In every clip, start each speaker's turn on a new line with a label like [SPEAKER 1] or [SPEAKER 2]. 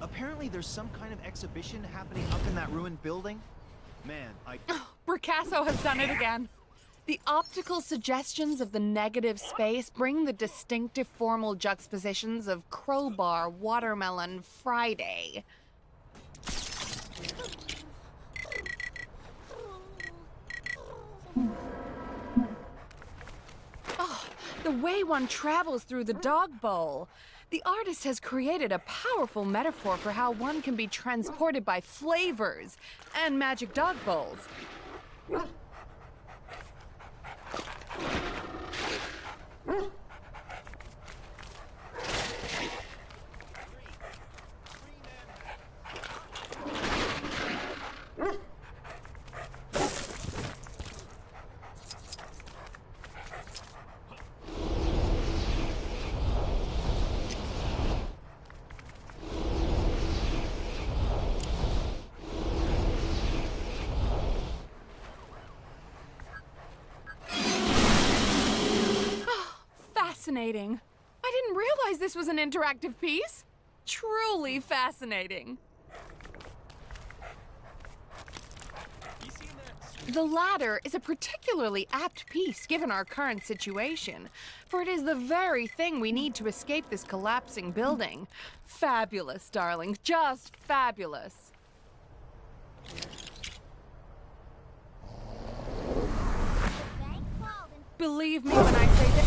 [SPEAKER 1] Apparently there's some kind of exhibition happening up in that ruined building. Man,
[SPEAKER 2] Bricasso has done it again. The optical suggestions of the negative space bring the distinctive formal juxtapositions of crowbar, watermelon, Friday. Oh, the way one travels through the dog bowl. The artist has created a powerful metaphor for how one can be transported by flavors and magic dog bowls. Fascinating. I didn't realize this was an interactive piece. Truly fascinating. The latter is a particularly apt piece given our current situation, for it is the very thing we need to escape this collapsing building. Fabulous, darling, just fabulous. Believe me when I say that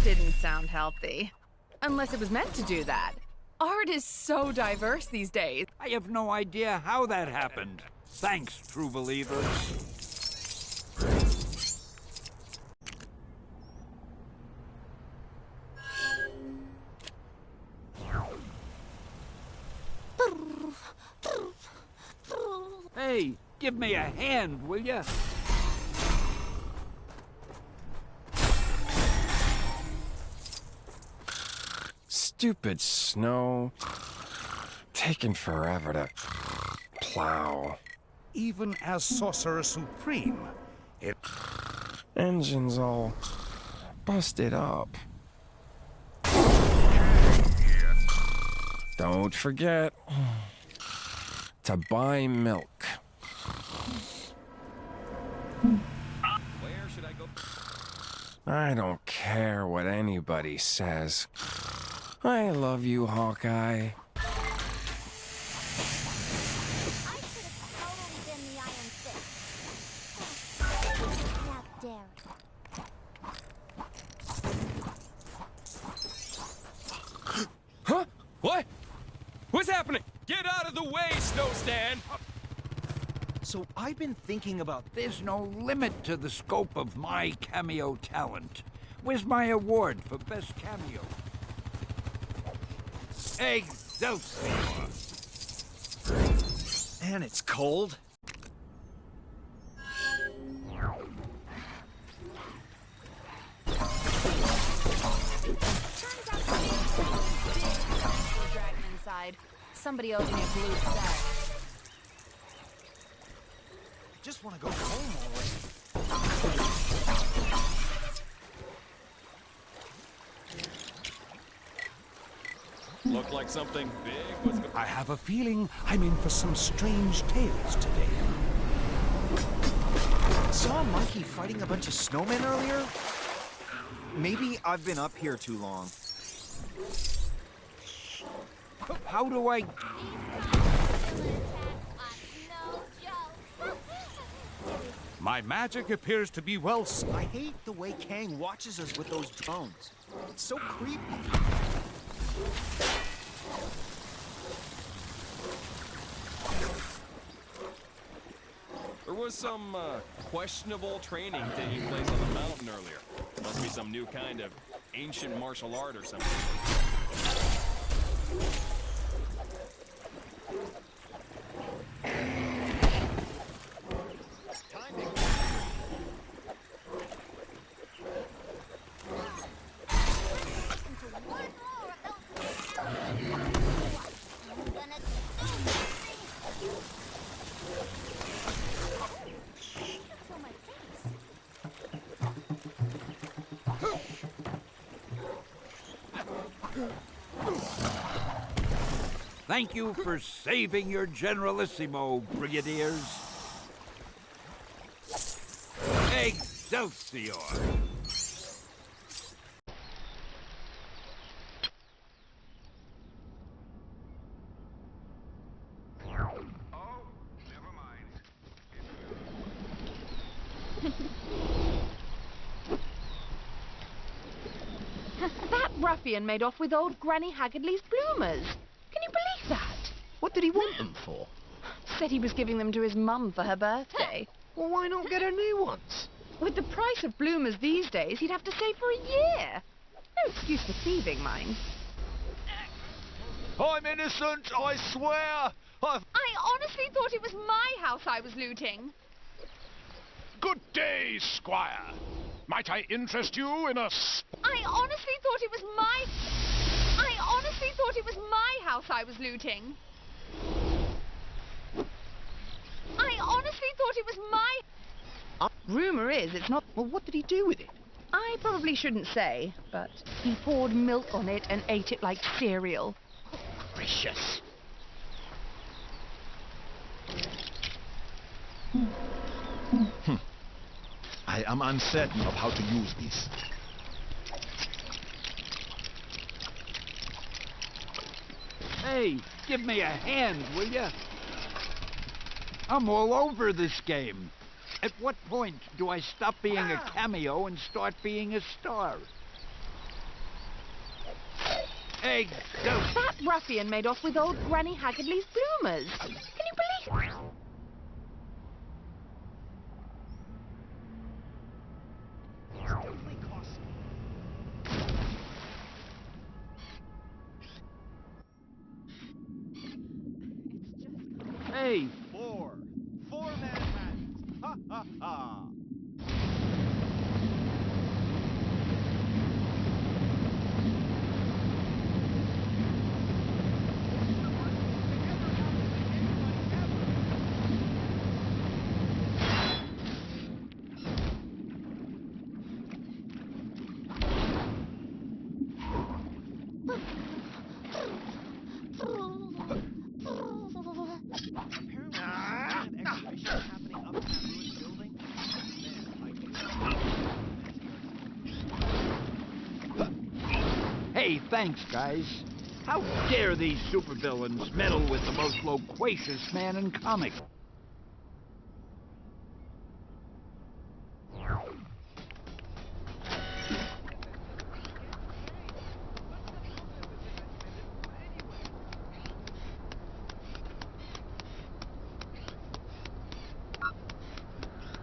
[SPEAKER 2] didn't sound healthy. Unless it was meant to do that. Art is so diverse these days.
[SPEAKER 3] I have no idea how that happened. Thanks, true believers. Hey, give me a hand, will ya?
[SPEAKER 4] Stupid snow. Taking forever to plow.
[SPEAKER 5] Even as Sorcerer Supreme, it...
[SPEAKER 4] Engine's all busted up. Don't forget to buy milk.
[SPEAKER 6] Where should I go?
[SPEAKER 4] I don't care what anybody says. I love you, Hawkeye.
[SPEAKER 7] I should have totally been the Iron Fist. How dare it.
[SPEAKER 6] Huh? What? What's happening? Get out of the way, Snowstan!
[SPEAKER 1] So I've been thinking about...
[SPEAKER 3] There's no limit to the scope of my cameo talent. Where's my award for best cameo? Excelsior!
[SPEAKER 1] Man, it's cold.
[SPEAKER 2] Dragon inside. Somebody owes me a blue set.
[SPEAKER 1] Just want to go home already.
[SPEAKER 6] Looked like something big was going.
[SPEAKER 5] I have a feeling I'm in for some strange tales today.
[SPEAKER 1] Saw a monkey fighting a bunch of snowmen earlier? Maybe I've been up here too long.
[SPEAKER 3] How do I...
[SPEAKER 5] My magic appears to be well...
[SPEAKER 1] I hate the way Kang watches us with those drones. It's so creepy.
[SPEAKER 6] There was some questionable training taking place on the mountain earlier. Must be some new kind of ancient martial art or something.
[SPEAKER 3] Thank you for saving your Generalissimo, Brigadiers. Excelsior!
[SPEAKER 2] That ruffian made off with old Granny Haggardly's bloomers. Can you believe that?
[SPEAKER 8] What did he want them for?
[SPEAKER 2] Said he was giving them to his mum for her birthday.
[SPEAKER 8] Well, why not get her new ones?
[SPEAKER 2] With the price of bloomers these days, he'd have to save for a year. No excuse for thieving, mind.
[SPEAKER 9] I'm innocent, I swear!
[SPEAKER 2] I honestly thought it was my house I was looting.
[SPEAKER 9] Good day, Squire. Might I interest you in a
[SPEAKER 2] I honestly thought it was my house I was looting. I honestly thought it was my... Rumor is it's not...
[SPEAKER 8] Well, what did he do with it?
[SPEAKER 2] I probably shouldn't say, but he poured milk on it and ate it like cereal.
[SPEAKER 8] Gracious. I am uncertain of how to use this.
[SPEAKER 3] Hey, give me a hand, will ya? I'm all over this game. At what point do I stop being a cameo and start being a star? Excelsior!
[SPEAKER 2] That ruffian made off with old Granny Haggardly's bloomers. Can you believe it?
[SPEAKER 3] Hey,
[SPEAKER 9] Four Manhattans. Ha ha ha.
[SPEAKER 3] hey, thanks, guys. How dare these supervillains meddle with the most loquacious man in comics?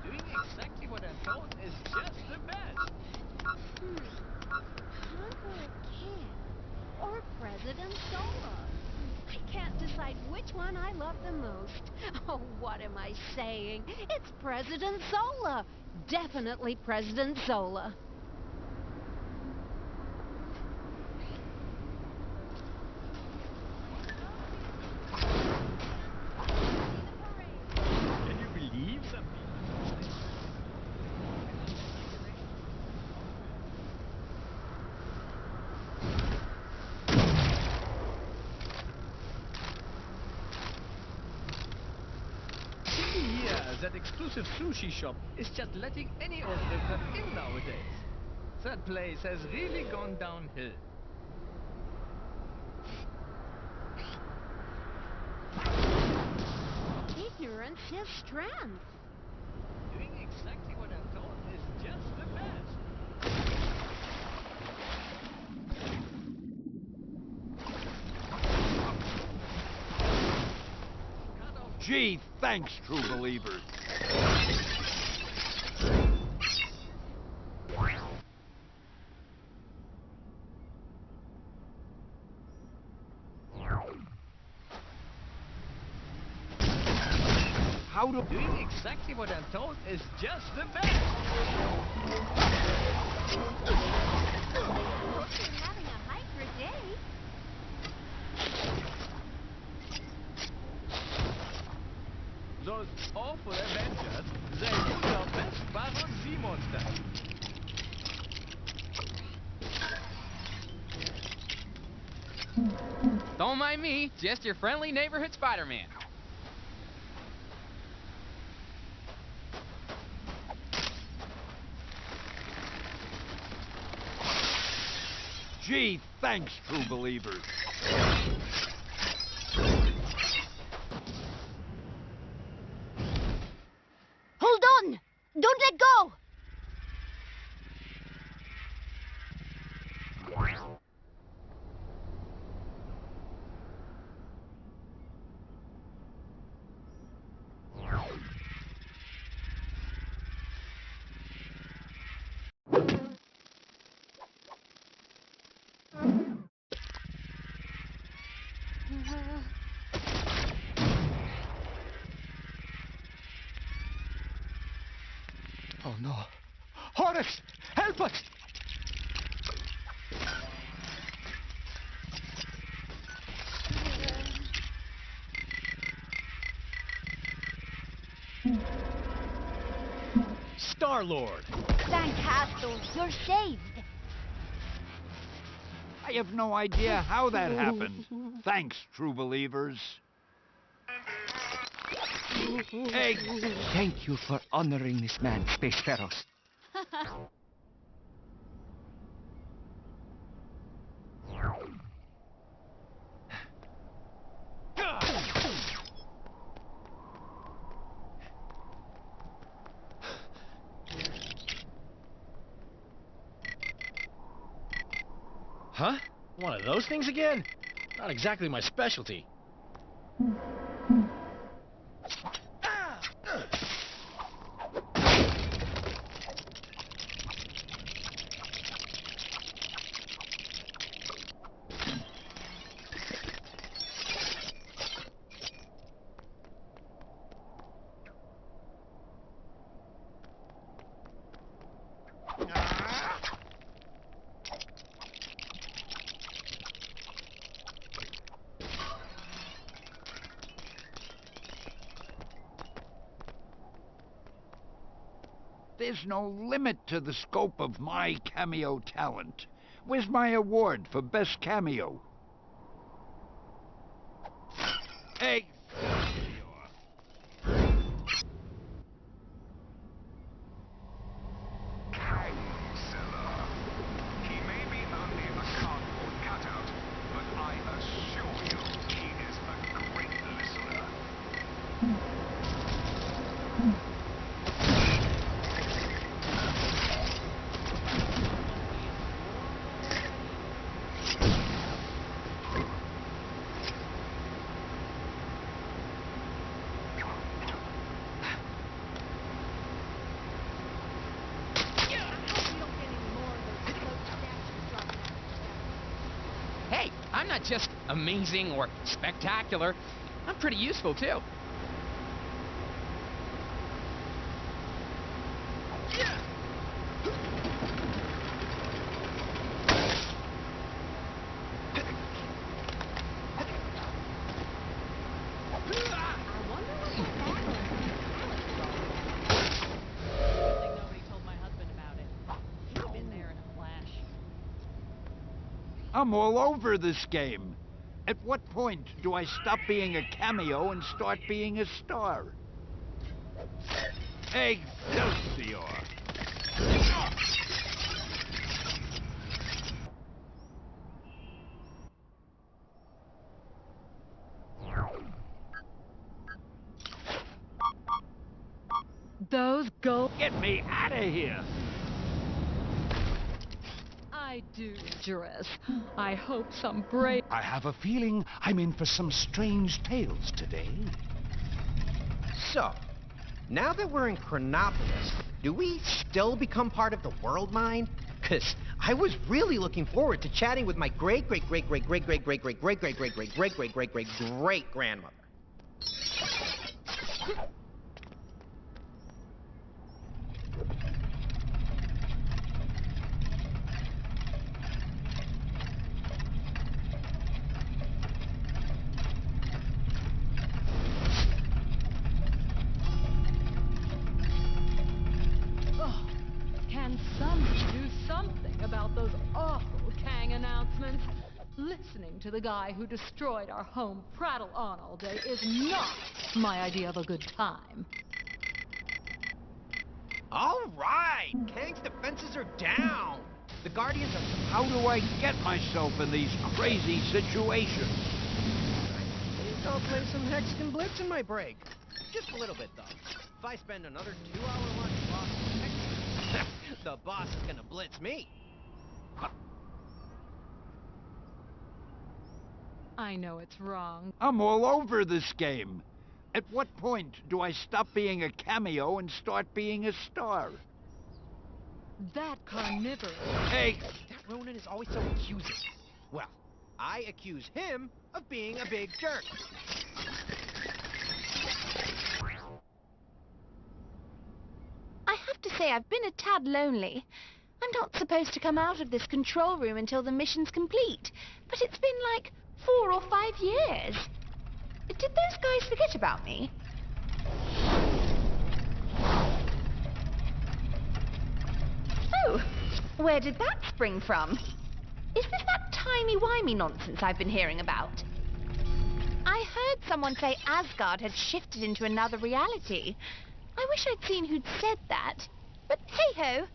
[SPEAKER 10] Doing exactly what I'm told is just the best.
[SPEAKER 7] Conqueror Kid or President Zola. I can't decide which one I love the most. Oh, what am I saying? It's President Zola. Definitely President Zola.
[SPEAKER 10] Can you believe some people? Yeah, that exclusive sushi shop is just letting any old ripper in nowadays. That place has really gone downhill.
[SPEAKER 7] Ignorance is strength.
[SPEAKER 10] Doing exactly what I'm told is just the best.
[SPEAKER 3] Gee, thanks, true believers. How do...
[SPEAKER 10] Doing exactly what I'm told is just the best.
[SPEAKER 7] Hope you're having a hyper day.
[SPEAKER 10] Those awful Avengers, they use our best Baron Z-monster.
[SPEAKER 11] Don't Don't mind me, just your friendly neighborhood Spider-Man.
[SPEAKER 3] Gee, thanks, true believers.
[SPEAKER 7] Hold on! Don't let go!
[SPEAKER 5] Oh no. Horace! Help us!
[SPEAKER 8] Star-Lord!
[SPEAKER 7] Thank Castle, you're saved.
[SPEAKER 3] I have no idea how that happened. Thanks, true believers. Eggs!
[SPEAKER 5] Thank you for honoring this man, Spacefaros.
[SPEAKER 8] Huh? One of those things again? Not exactly my specialty.
[SPEAKER 3] There's no limit to the scope of my cameo talent. Where's my award for best cameo? Eggs!
[SPEAKER 9] He may be only a cardboard cutout, but I assure you he is a great listener.
[SPEAKER 11] Hey, I'm not just amazing or spectacular. I'm pretty useful, too.
[SPEAKER 3] I'm all over this game. At what point do I stop being a cameo and start being a star? Excelsior!
[SPEAKER 12] Those go.
[SPEAKER 3] Get me out of here!
[SPEAKER 12] I do dress. I hope some brave.
[SPEAKER 5] I have a feeling I'm in for some strange tales today.
[SPEAKER 13] So, now that we're in Chronopolis, do we still become part of the world mind? 'Cause I was really looking forward to chatting with my great-great-great-great-great-great-great-great-great-great-great-great-great-great-grandmother.
[SPEAKER 12] Can someone do something about those awful Kang announcements? Listening to the guy who destroyed our home prattle on all day is not my idea of a good time.
[SPEAKER 13] All right! Kang's defenses are down! The Guardians are...
[SPEAKER 3] How do I get myself in these crazy situations?
[SPEAKER 13] I think I'll play some Hexagon Blitz in my break. Just a little bit, though. If I spend another 2-hour lunch bossing Hexagon, the boss is gonna blitz me.
[SPEAKER 12] I know it's wrong.
[SPEAKER 3] I'm all over this game. At what point do I stop being a cameo and start being a star?
[SPEAKER 12] That carnivorous...
[SPEAKER 3] Hey!
[SPEAKER 13] That Ronin is always so accusing. Well, I accuse him of being a big jerk.
[SPEAKER 7] I have to say I've been a tad lonely. I'm not supposed to come out of this control room until the mission's complete, but it's been like 4 or 5 years. Did those guys forget about me? Oh, where did that spring from? Is this that timey-wimey nonsense I've been hearing about? I heard someone say Asgard had shifted into another reality. I wish I'd seen who'd said that. But hey-ho.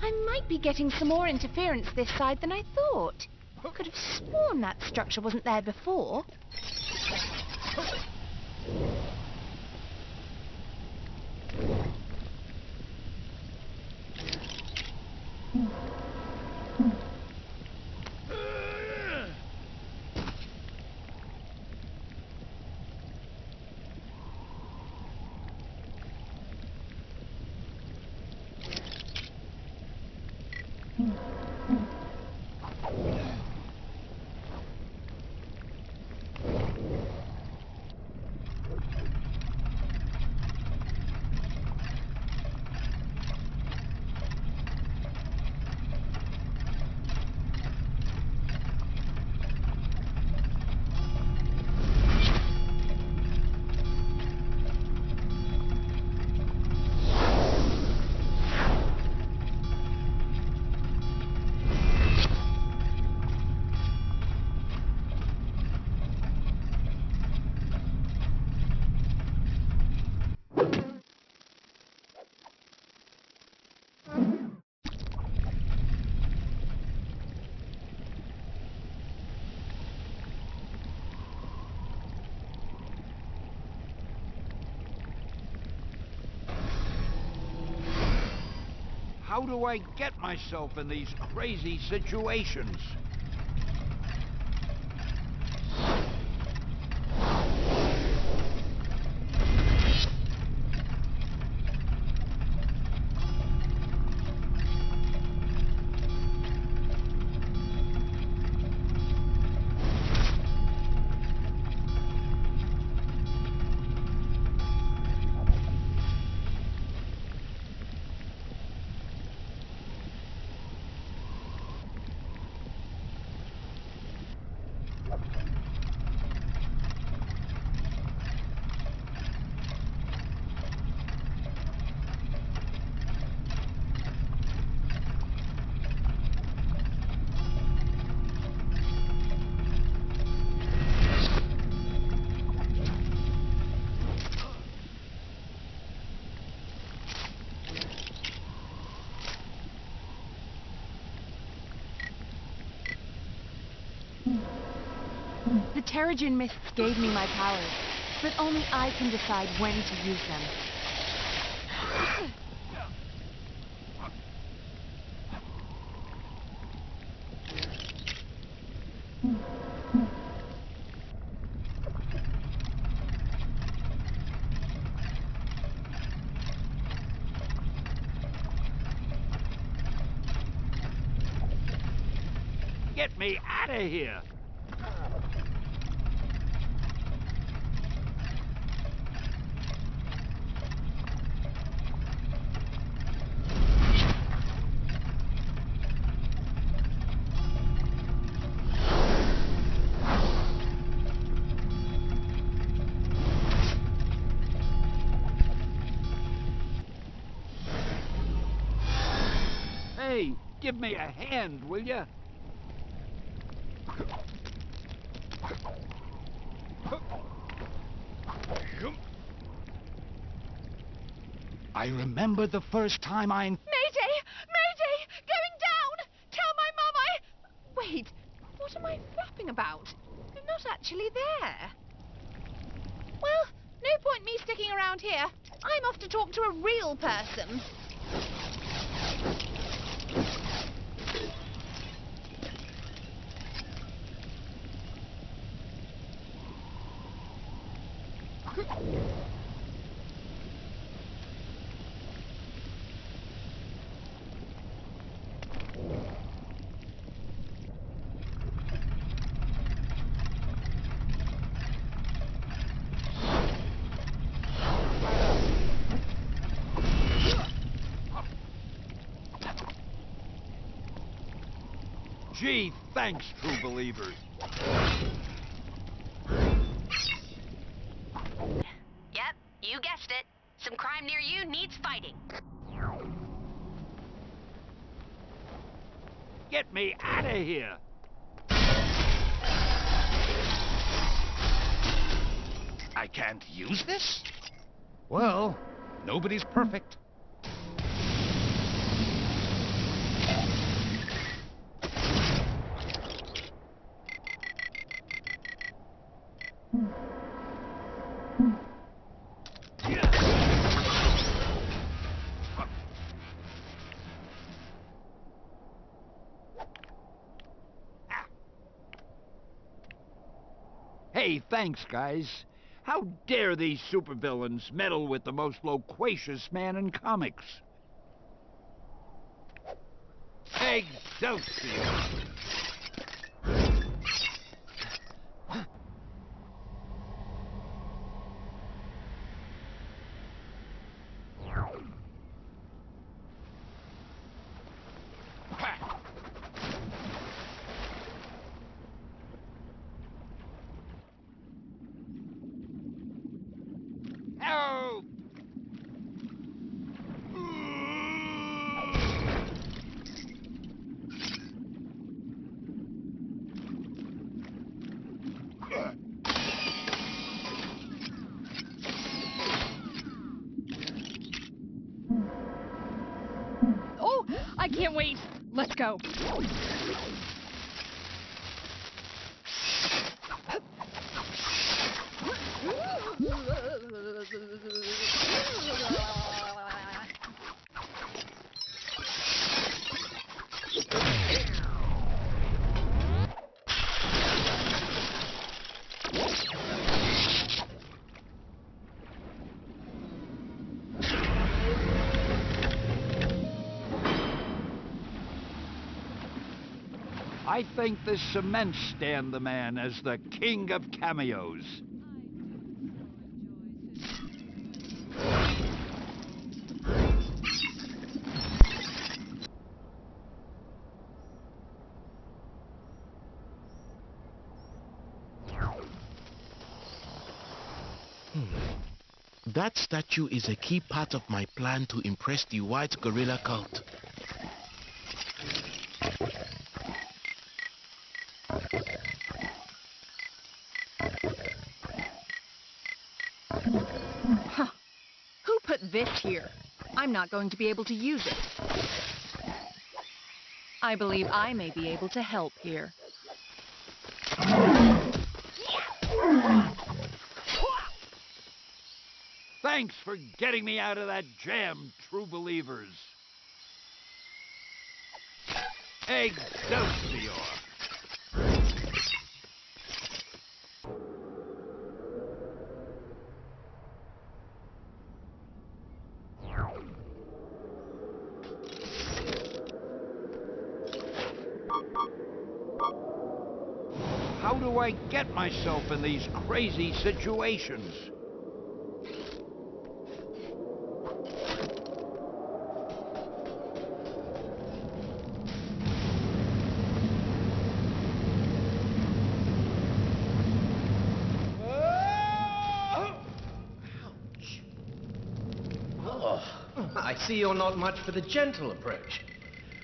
[SPEAKER 7] I might be getting some more interference this side than I thought. I could have sworn that structure wasn't there before.
[SPEAKER 3] How do I get myself in these crazy situations?
[SPEAKER 2] The Terrigen mists gave me my powers, but only I can decide when to use them.
[SPEAKER 3] Get me out of here! Hey, give me a hand, will ya? I remember the first time I...
[SPEAKER 2] Mayday! Mayday! Going down! Tell my mum Wait, what am I flapping about? I'm not actually there. Well, no point me sticking around here. I'm off to talk to a real person.
[SPEAKER 3] Gee, thanks, true believers.
[SPEAKER 14] Yep, you guessed it. Some crime near you needs fighting.
[SPEAKER 3] Get me out of here!
[SPEAKER 5] I can't use this? Well, nobody's perfect.
[SPEAKER 3] Hey, thanks, guys. How dare these supervillains meddle with the most loquacious man in comics? Excelsior! Help!
[SPEAKER 2] Oh, I can't wait. Let's go.
[SPEAKER 3] I think this cement stand the man as the king of cameos.
[SPEAKER 15] That statue is a key part of my plan to impress the white gorilla cult.
[SPEAKER 2] Huh. Who put this here? I'm not going to be able to use it. I believe I may be able to help here.
[SPEAKER 3] Thanks for getting me out of that jam, true believers. Excelsior! How do I get myself in these crazy situations?
[SPEAKER 13] I see you're not much for the gentle approach.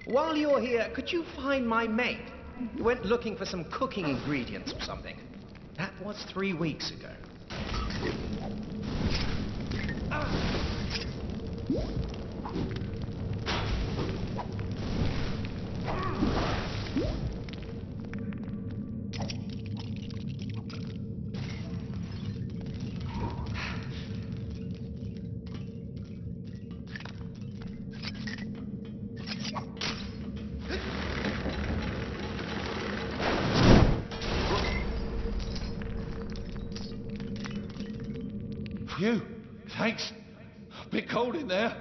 [SPEAKER 13] While you're here, could you find my mate? He went looking for some cooking ingredients or something. That was 3 weeks ago.
[SPEAKER 16] Phew, thanks. Bit cold in there.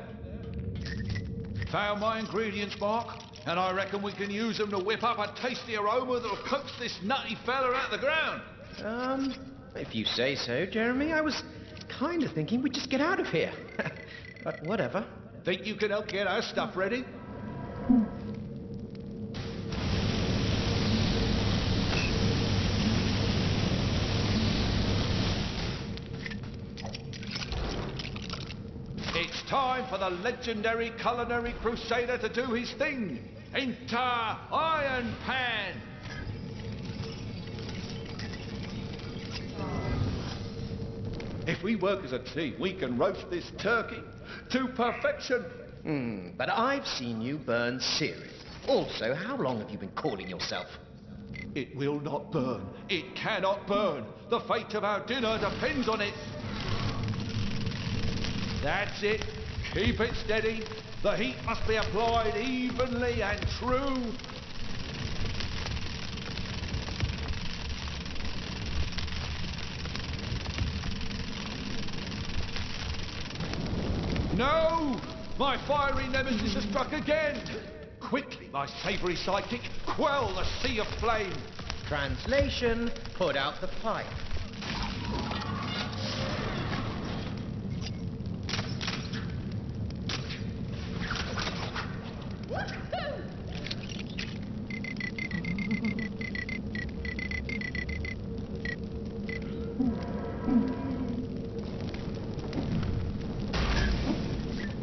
[SPEAKER 16] Found my ingredients, Mark, and I reckon we can use them to whip up a tasty aroma that'll coax this nutty fella out of the ground.
[SPEAKER 13] If you say so, Jeremy. I was kind of thinking we'd just get out of here. But whatever.
[SPEAKER 16] Think you can help get our stuff ready? It's time for the legendary culinary crusader to do his thing. Enter Iron Pan. If we work as a team, we can roast this turkey to perfection.
[SPEAKER 13] But I've seen you burn cereal. Also, how long have you been calling yourself?
[SPEAKER 16] It will not burn. It cannot burn. The fate of our dinner depends on it. That's it. Keep it steady. The heat must be applied evenly and true. No! My fiery nemesis has struck again! Quickly, my savoury sidekick, quell the sea of flame!
[SPEAKER 13] Translation, put out the fire.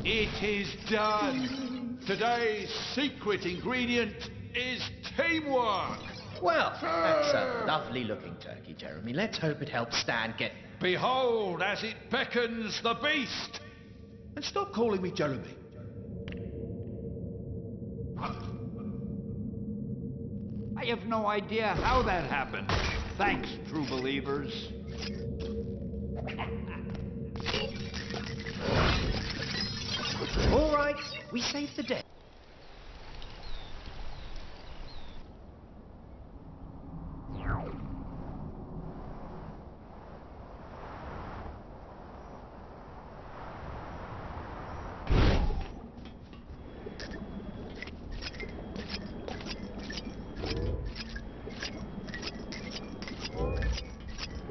[SPEAKER 16] It is done. Today's secret ingredient is teamwork.
[SPEAKER 13] Well, that's a lovely looking turkey, Jeremy. Let's hope it helps Stan get...
[SPEAKER 16] Behold as it beckons the beast. And stop calling me Jeremy.
[SPEAKER 3] I have no idea how that happened. Thanks, true believers.
[SPEAKER 13] All right, we saved the day.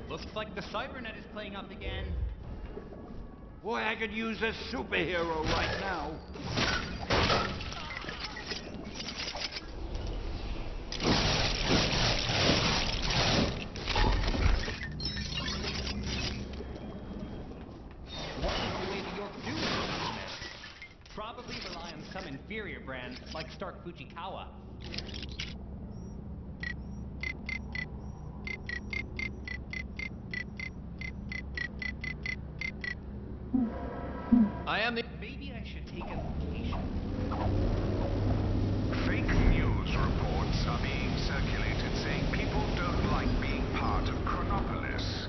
[SPEAKER 10] Looks like the cybernet is playing up again.
[SPEAKER 3] Boy, I could use a superhero right now.
[SPEAKER 10] What is the way to York do this? Probably rely on some inferior brand like Stark Fujikawa. I am the... Maybe I should take a vacation.
[SPEAKER 9] Fake news reports are being circulated saying people don't like being part of Chronopolis.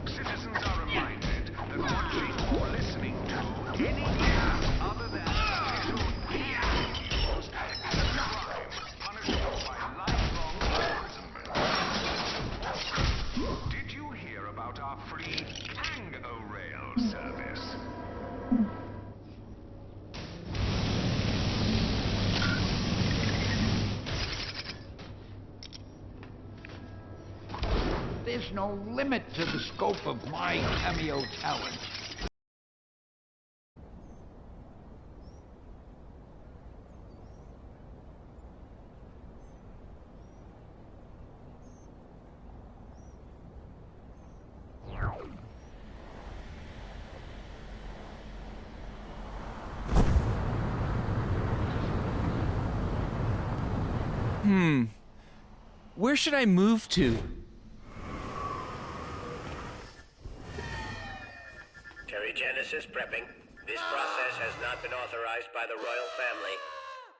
[SPEAKER 9] Citizens are reminded that watching or listening to any news other than official news is a crime punishable by lifelong imprisonment. Did you hear about our free Rail service?
[SPEAKER 3] There's no limit to the scope of my cameo talent.
[SPEAKER 17] Where should I move to?
[SPEAKER 18] Terrigenesis prepping. This process has not been authorized by the royal family.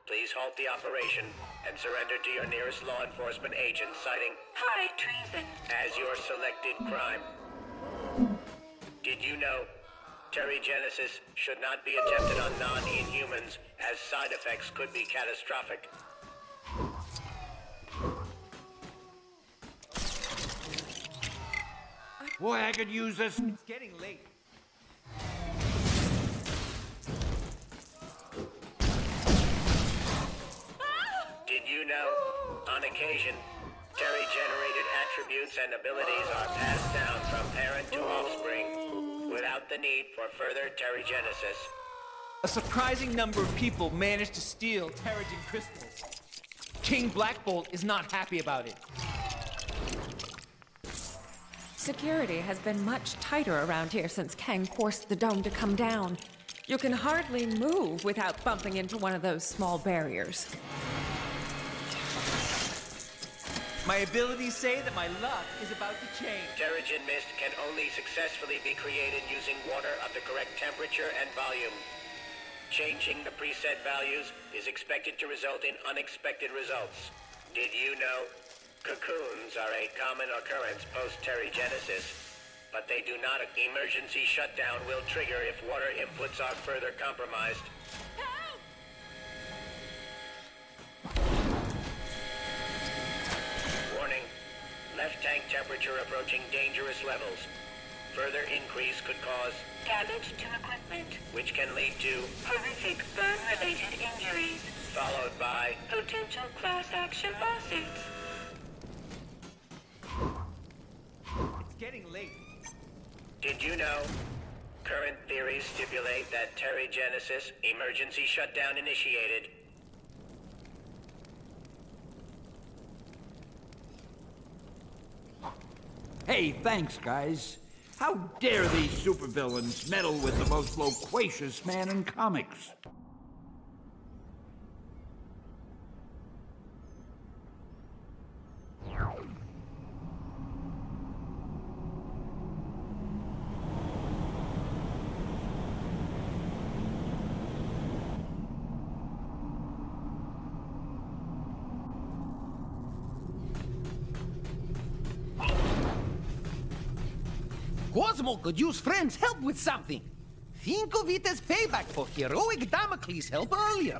[SPEAKER 18] Please halt the operation and surrender to your nearest law enforcement agent citing high treason as your selected crime. Did you know Terrigenesis should not be attempted on non-inhumans as side effects could be catastrophic?
[SPEAKER 3] Boy, I could use this.
[SPEAKER 10] It's getting late.
[SPEAKER 18] Did you know, on occasion, Terry-generated attributes and abilities are passed down from parent to offspring without the need for further Terrigenesis?
[SPEAKER 19] A surprising number of people managed to steal Terrigen crystals. King Blackbolt is not happy about it.
[SPEAKER 20] Security has been much tighter around here since Kang forced the dome to come down. You can hardly move without bumping into one of those small barriers.
[SPEAKER 19] My abilities say that my luck is about to change.
[SPEAKER 18] Terrigen mist can only successfully be created using water of the correct temperature and volume. Changing the preset values is expected to result in unexpected results. Did you know? Cocoons are a common occurrence post-Terrigenesis, but they do not. Emergency shutdown will trigger if water inputs are further compromised. Warning. Left tank temperature approaching dangerous levels. Further increase could cause damage to equipment, which can lead to horrific burn-related injuries, followed by potential class action lawsuits.
[SPEAKER 10] It's getting late.
[SPEAKER 18] Did you know? Current theories stipulate that Terrigenesis emergency shutdown initiated.
[SPEAKER 3] Hey, thanks, guys. How dare these supervillains meddle with the most loquacious man in comics?
[SPEAKER 21] Cosmo could use friends' help with something. Think of it as payback for heroic Damocles' help earlier.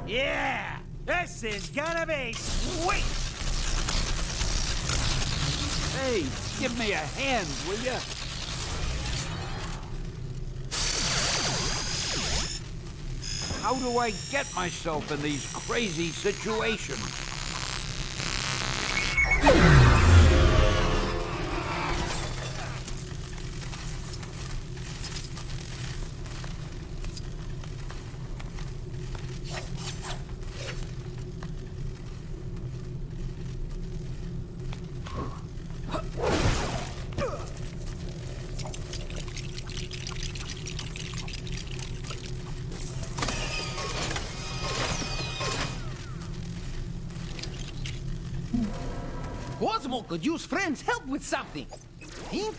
[SPEAKER 5] Yeah! This is gonna be sweet!
[SPEAKER 3] Hey, give me a hand, will ya? How do I get myself in these crazy situations?
[SPEAKER 21] Cosmo could use friends' help with something. Think?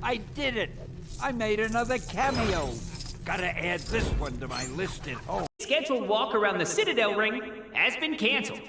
[SPEAKER 3] I did it! I made another cameo! Gotta add this one to my list at home.
[SPEAKER 22] Scheduled walk around the Citadel ring has been canceled.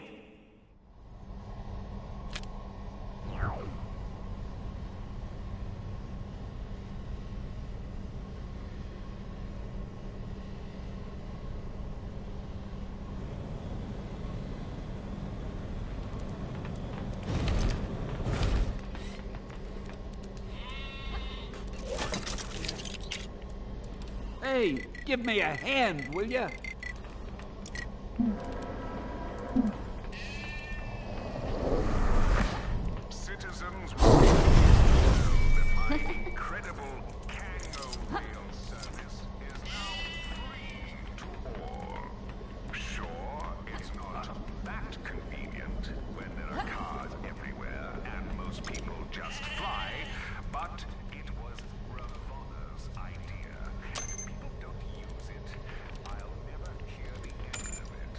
[SPEAKER 3] Hey, give me a hand, will ya?
[SPEAKER 9] Citizens will know that my incredible Cameo service is now free to all. Sure, it's not that convenient when there are cars everywhere and most people just fly, but it was Ravonna's idea. If people don't use it, I'll never hear the end of it.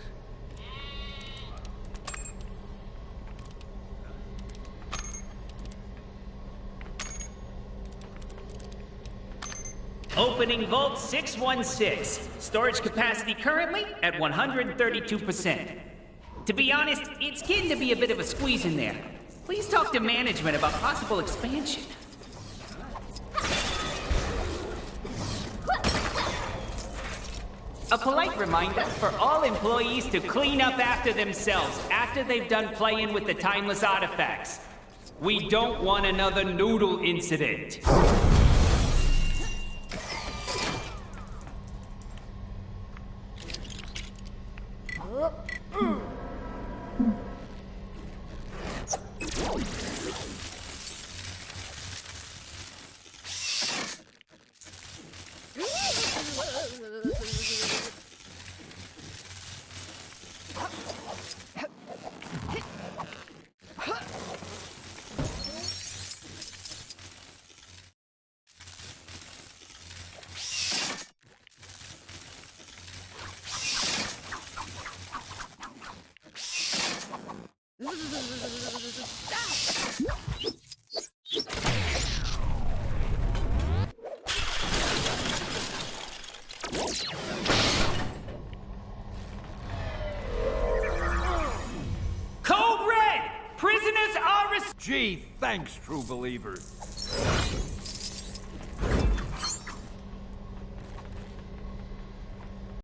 [SPEAKER 17] Opening Vault 616. Storage capacity currently at 132%. To be honest, it's getting to be a bit of a squeeze in there. Please talk to management about possible expansion. A polite reminder for all employees to clean up after themselves after they've done playing with the timeless artifacts. We don't want another noodle incident.
[SPEAKER 3] Gee, thanks, true believers.